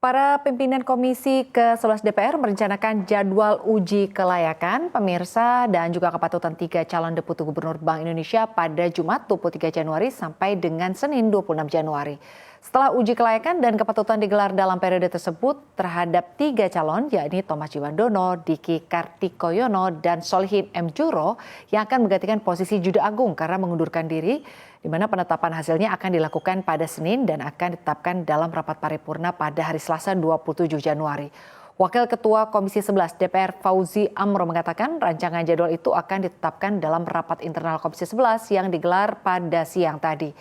Para pimpinan Komisi ke-11 DPR merencanakan jadwal uji kelayakan pemirsa dan juga kepatutan 3 calon deputi gubernur Bank Indonesia pada Jumat 23 Januari sampai dengan Senin 26 Januari. Setelah uji kelayakan dan kepatutan digelar dalam periode tersebut terhadap 3 calon yakni Thomas Djiwandono, Diki Kartikoyono, dan Solihin M. Djuro yang akan menggantikan posisi Juda Agung karena mengundurkan diri, di mana penetapan hasilnya akan dilakukan pada Senin dan akan ditetapkan dalam rapat paripurna pada hari Selasa 27 Januari. Wakil Ketua Komisi 11 DPR Fauzi Amro mengatakan rancangan jadwal itu akan ditetapkan dalam rapat internal Komisi 11 yang digelar pada siang tadi.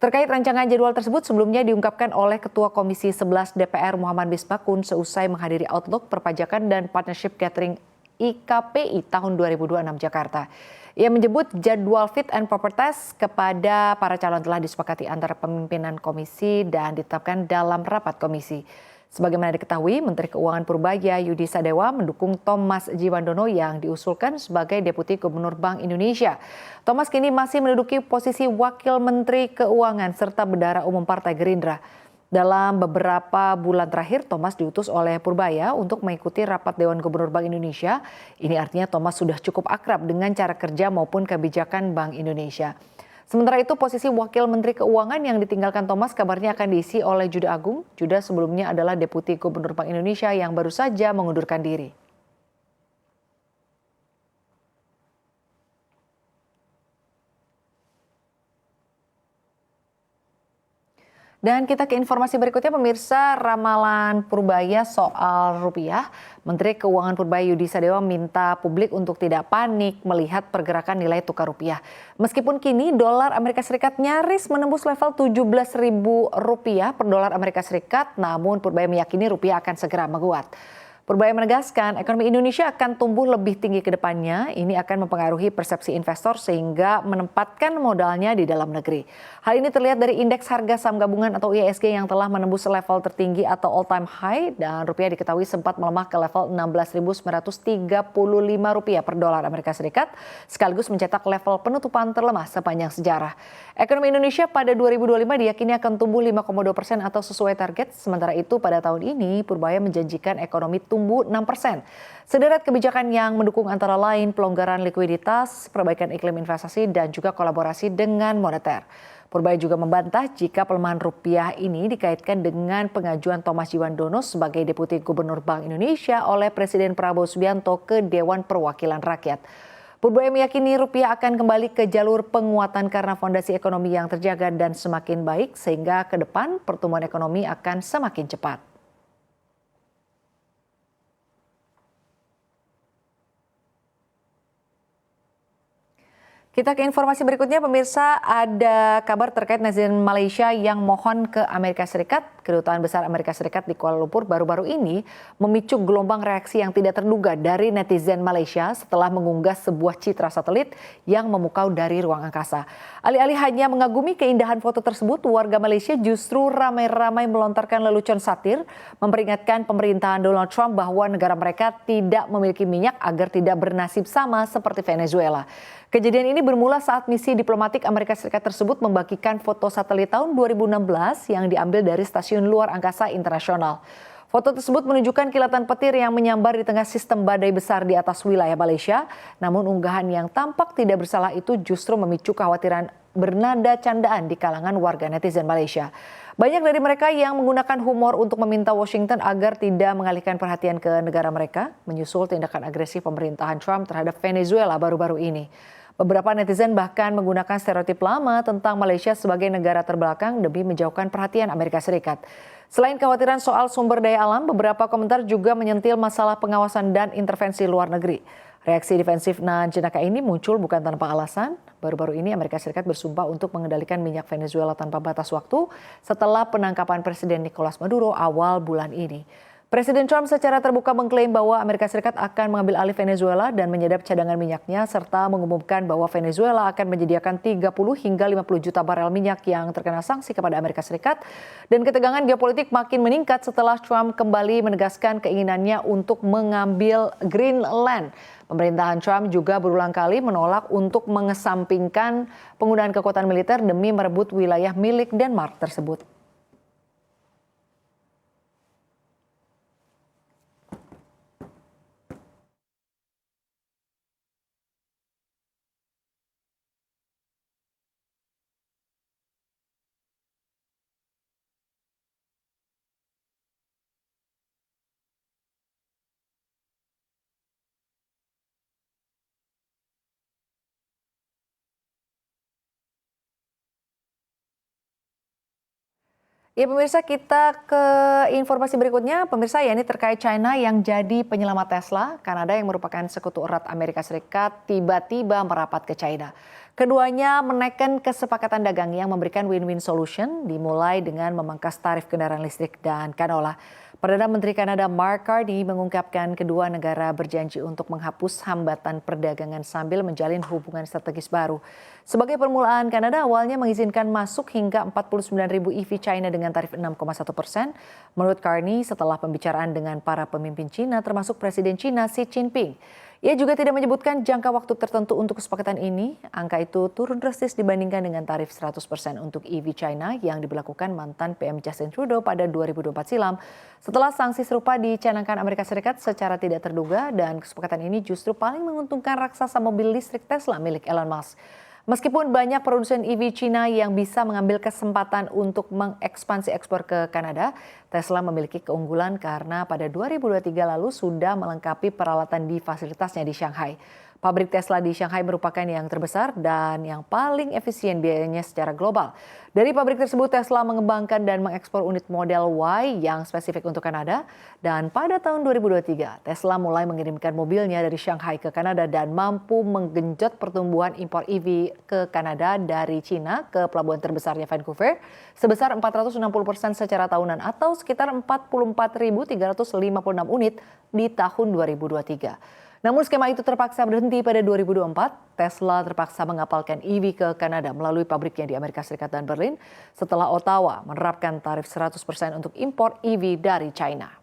Terkait rancangan jadwal tersebut sebelumnya diungkapkan oleh Ketua Komisi 11 DPR Muhammad Misbakun seusai menghadiri Outlook Perpajakan dan Partnership Gathering IKPI tahun 2026 Jakarta. Ia menyebut jadwal fit and proper test kepada para calon telah disepakati antara pimpinan komisi dan ditetapkan dalam rapat komisi. Sebagaimana diketahui, Menteri Keuangan Purbaya Yudi Sadewa mendukung Thomas Djiwandono yang diusulkan sebagai Deputi Gubernur Bank Indonesia. Thomas kini masih menduduki posisi Wakil Menteri Keuangan serta Bendahara Umum Partai Gerindra. Dalam beberapa bulan terakhir, Thomas diutus oleh Purbaya untuk mengikuti rapat Dewan Gubernur Bank Indonesia. Ini artinya Thomas sudah cukup akrab dengan cara kerja maupun kebijakan Bank Indonesia. Sementara itu, posisi Wakil Menteri Keuangan yang ditinggalkan Thomas kabarnya akan diisi oleh Juda Agung. Juda sebelumnya adalah Deputi Gubernur Bank Indonesia yang baru saja mengundurkan diri. Dan kita ke informasi berikutnya, pemirsa, ramalan Purbaya soal rupiah. Menteri Keuangan Purbaya Yudi Sadewa minta publik untuk tidak panik melihat pergerakan nilai tukar rupiah. Meskipun kini dolar Amerika Serikat nyaris menembus level Rp17.000 per dolar Amerika Serikat, namun Purbaya meyakini rupiah akan segera menguat. Purbaya menegaskan ekonomi Indonesia akan tumbuh lebih tinggi ke depannya. Ini akan mempengaruhi persepsi investor sehingga menempatkan modalnya di dalam negeri. Hal ini terlihat dari indeks harga saham gabungan atau IHSG yang telah menembus level tertinggi atau all time high dan rupiah diketahui sempat melemah ke level Rp16.935 per dolar Amerika Serikat sekaligus mencetak level penutupan terlemah sepanjang sejarah. Ekonomi Indonesia pada 2025 diyakini akan tumbuh 5,2% atau sesuai target. Sementara itu pada tahun ini Purbaya menjanjikan ekonomi tumbuh 6%. Sederet kebijakan yang mendukung antara lain pelonggaran likuiditas, perbaikan iklim investasi, dan juga kolaborasi dengan moneter. Purbaya juga membantah jika pelemahan rupiah ini dikaitkan dengan pengajuan Thomas Djiwandono sebagai Deputi Gubernur Bank Indonesia oleh Presiden Prabowo Subianto ke Dewan Perwakilan Rakyat. Purbaya meyakini rupiah akan kembali ke jalur penguatan karena fondasi ekonomi yang terjaga dan semakin baik sehingga ke depan pertumbuhan ekonomi akan semakin cepat. Kita ke informasi berikutnya, pemirsa, ada kabar terkait netizen Malaysia yang mohon ke Amerika Serikat. Kedutaan Besar Amerika Serikat di Kuala Lumpur baru-baru ini memicu gelombang reaksi yang tidak terduga dari netizen Malaysia setelah mengunggah sebuah citra satelit yang memukau dari ruang angkasa. Alih-alih hanya mengagumi keindahan foto tersebut, warga Malaysia justru ramai-ramai melontarkan lelucon satir, memperingatkan pemerintahan Donald Trump bahwa negara mereka tidak memiliki minyak agar tidak bernasib sama seperti Venezuela. Kejadian ini bermula saat misi diplomatik Amerika Serikat tersebut membagikan foto satelit tahun 2016 yang diambil dari Stasiun Luar Angkasa Internasional. Foto tersebut menunjukkan kilatan petir yang menyambar di tengah sistem badai besar di atas wilayah Malaysia. Namun unggahan yang tampak tidak bersalah itu justru memicu kekhawatiran bernada candaan di kalangan warga netizen Malaysia. Banyak dari mereka yang menggunakan humor untuk meminta Washington agar tidak mengalihkan perhatian ke negara mereka, menyusul tindakan agresif pemerintahan Trump terhadap Venezuela baru-baru ini. Beberapa netizen bahkan menggunakan stereotip lama tentang Malaysia sebagai negara terbelakang demi menjauhkan perhatian Amerika Serikat. Selain kekhawatiran soal sumber daya alam, beberapa komentar juga menyentil masalah pengawasan dan intervensi luar negeri. Reaksi defensif jenaka ini muncul bukan tanpa alasan. Baru-baru ini Amerika Serikat bersumpah untuk mengendalikan minyak Venezuela tanpa batas waktu setelah penangkapan Presiden Nicolas Maduro awal bulan ini. Presiden Trump secara terbuka mengklaim bahwa Amerika Serikat akan mengambil alih Venezuela dan menyedap cadangan minyaknya serta mengumumkan bahwa Venezuela akan menyediakan 30 hingga 50 juta barel minyak yang terkena sanksi kepada Amerika Serikat. Dan ketegangan geopolitik makin meningkat setelah Trump kembali menegaskan keinginannya untuk mengambil Greenland. Pemerintahan Trump juga berulang kali menolak untuk mengesampingkan penggunaan kekuatan militer demi merebut wilayah milik Denmark tersebut. Ya pemirsa, kita ke informasi berikutnya. Pemirsa, ya ini terkait China yang jadi penyelamat Tesla. Kanada yang merupakan sekutu erat Amerika Serikat tiba-tiba merapat ke China. Keduanya menekan kesepakatan dagang yang memberikan win-win solution, dimulai dengan memangkas tarif kendaraan listrik dan kanola. Perdana Menteri Kanada Mark Carney mengungkapkan kedua negara berjanji untuk menghapus hambatan perdagangan sambil menjalin hubungan strategis baru. Sebagai permulaan, Kanada awalnya mengizinkan masuk hingga 49.000 EV China dengan tarif 6,1%. Menurut Carney, setelah pembicaraan dengan para pemimpin Cina termasuk Presiden Cina Xi Jinping. Ia juga tidak menyebutkan jangka waktu tertentu untuk kesepakatan ini. Angka itu turun drastis dibandingkan dengan tarif 100% untuk EV China yang diberlakukan mantan PM Justin Trudeau pada 2024 silam. Setelah sanksi serupa dicanangkan Amerika Serikat secara tidak terduga dan kesepakatan ini justru paling menguntungkan raksasa mobil listrik Tesla milik Elon Musk. Meskipun banyak produsen EV Cina yang bisa mengambil kesempatan untuk mengekspansi ekspor ke Kanada, Tesla memiliki keunggulan karena pada 2023 lalu sudah melengkapi peralatan di fasilitasnya di Shanghai. Pabrik Tesla di Shanghai merupakan yang terbesar dan yang paling efisien biayanya secara global. Dari pabrik tersebut, Tesla mengembangkan dan mengekspor unit model Y yang spesifik untuk Kanada. Dan pada tahun 2023, Tesla mulai mengirimkan mobilnya dari Shanghai ke Kanada dan mampu menggenjot pertumbuhan impor EV ke Kanada dari China ke pelabuhan terbesarnya Vancouver sebesar 460% secara tahunan atau sekitar 44.356 unit di tahun 2023. Namun skema itu terpaksa berhenti pada 2024. Tesla terpaksa mengapalkan EV ke Kanada melalui pabriknya di Amerika Serikat dan Berlin setelah Ottawa menerapkan tarif 100% untuk impor EV dari China.